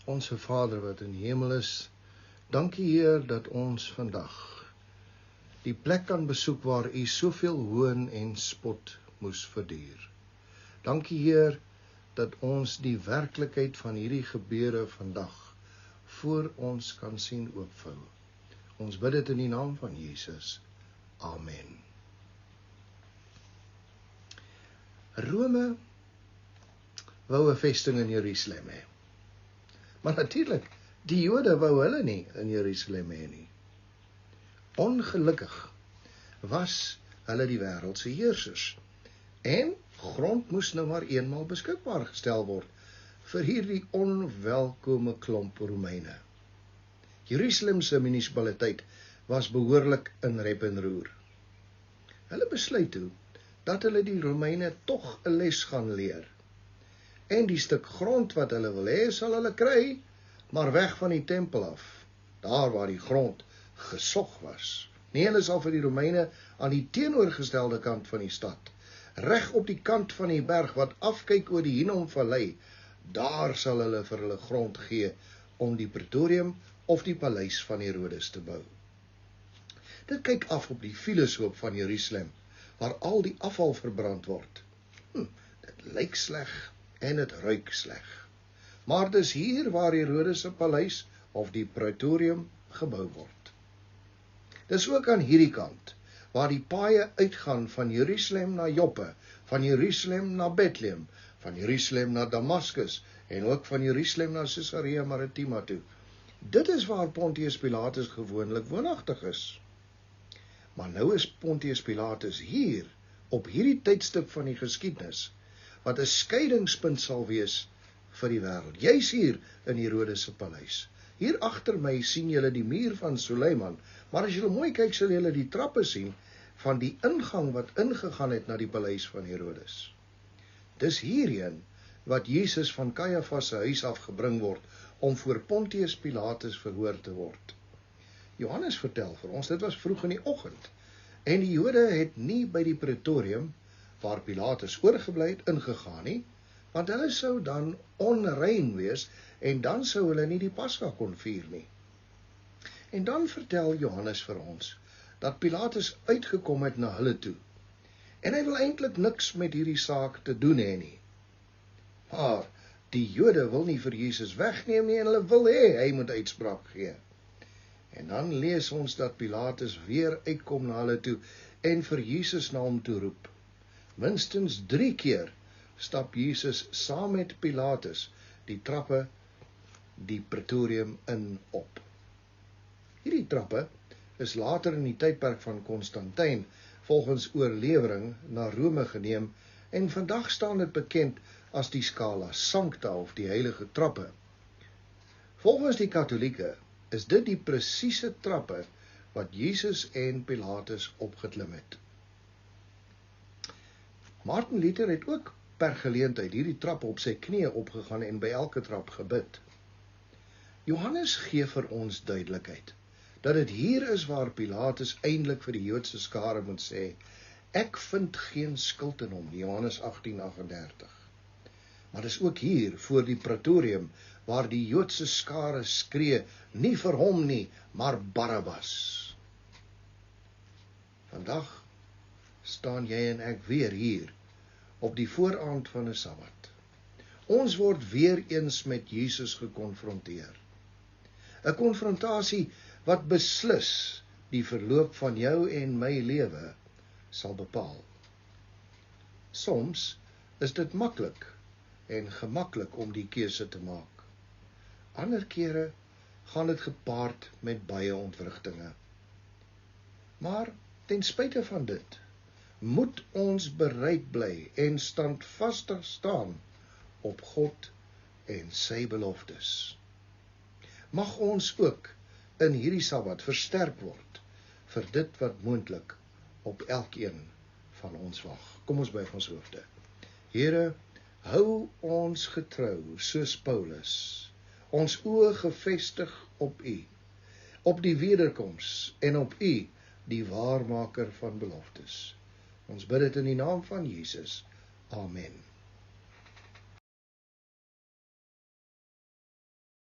Onse Vader wat in die hemel is, dankie Heer dat ons vandag die plek kan besoek waar U soveel hoon en spot moes verduur. Dankie Heer dat ons die werklikheid van hierdie gebeure vandag voor ons kan sien oopvou. Ons bid dit in die naam van Jesus. Amen. Rome wou 'n vesting in Jerusalem hê. Maar natuurlik, die Jode wou hulle nie in Jerusalem hê nie. Ongelukkig was hulle die wêreldse heersers. En grond moes nou maar eenmaal beskikbaar gestel word vir hierdie onwelkome klomp Romeine. Jerusalem se munisipaliteit was behoorlik in rep en roer. Hulle besluit toe dat hulle die Romeine tog 'n les gaan leer. En die stuk grond wat hulle wil hê, sal hulle kry, maar weg van die tempel af, daar waar die grond gesog was. Nee, hulle sal vir die Romeine aan die teenoorgestelde kant van die stad, reg op die kant van die berg wat afkyk oor die Hinnomvallei, daar sal hulle vir hulle grond gee om die Praetorium of die paleis van Herodes te bou. Dit kyk af op die filosoop van Jerusalem, waar al die afval verbrand word. Dit lyk sleg en dit ruik sleg. Maar dis hier waar Herodes se paleis of die Praetorium gebou word. Dis ook aan hierdie kant, waar die paaie uitgaan van Jerusalem na Joppe, van Jerusalem na Bethlehem, van Jerusalem na Damaskus, en ook van Jerusalem na Caesarea Maritima toe. Dit is waar Pontius Pilatus gewoonlik woonagtig is. Maar nou is Pontius Pilatus hier, op hierdie tydstip van die geskiedenis, wat 'n skeidingspunt sal wees vir die wêreld. Juis hier in Herodes se paleis. Hier agter my sien julle die muur van Suleiman, maar as julle mooi kyk, sal julle die trappe sien van die ingang wat ingegaan het na die paleis van Herodes. Dis hierheen wat Jesus van Caiaphas se huis af gebring word om voor Pontius Pilatus verhoor te word. Johannes vertel vir ons, dit was vroeg in die oggend, en die Jode het nie by die Praetorium, waar Pilatus oorgebly het, ingegaan nie, want hulle sou dan onrein wees, en dan sou hulle nie die Pasga kon vier nie. En dan vertel Johannes vir ons, dat Pilatus uitgekom het na hulle toe, en hy wil eintlik niks met hierdie saak te doen hê nie. Maar die Jode wil nie vir Jesus wegneem nie, en hulle wil hê hy moet uitspraak gee. En dan lees ons dat Pilatus weer uitkom na hulle toe, en vir Jesus na hom toe roep. Minstens 3 keer stap Jesus saam met Pilatus die trappe, die Praetorium in op. Hierdie trappe is later in die tydperk van Konstantin volgens oorlewering na Rome geneem, en vandag staan dit bekend as die Scala Sancta of die heilige trappe. Volgens die Katolieke is dit die presiese trappe wat Jesus en Pilatus opgeklim het. Martin Luther het ook per geleentheid hierdie trappe op sy knieë opgegaan en by elke trap gebid. Johannes gee vir ons duidelikheid dat dit hier is waar Pilatus eintlik vir die Joodse skare moet sê, ek vind geen skuld in hom, Johannes 18:38. Maar dis ook hier voor die Praetorium waar die Joodse skare skree, nie vir hom nie, maar Barabbas. Vandag staan jy en ek weer hier op die vooraand van 'n Sabbat. Ons word weer eens met Jesus gekonfronteer. 'n Konfrontasie wat beslis die verloop van jou en my lewe sal bepaal. Soms is dit maklik en gemaklik om die keuse te maak. Ander kere gaan dit gepaard met baie ontwrigtinge. Maar ten spyte van dit, moet ons bereid bly en standvastig staan op God en sy beloftes. Mag ons ook in hierdie Sabbat versterk word vir dit wat moontlik op elkeen van ons wag. Kom ons buig ons hoofde. Here, hou ons getrou soos Paulus, ons oë gefestig op U, op die wederkoms en op U, die waarmaker van beloftes. Ons bid dit in die naam van Jesus. Amen.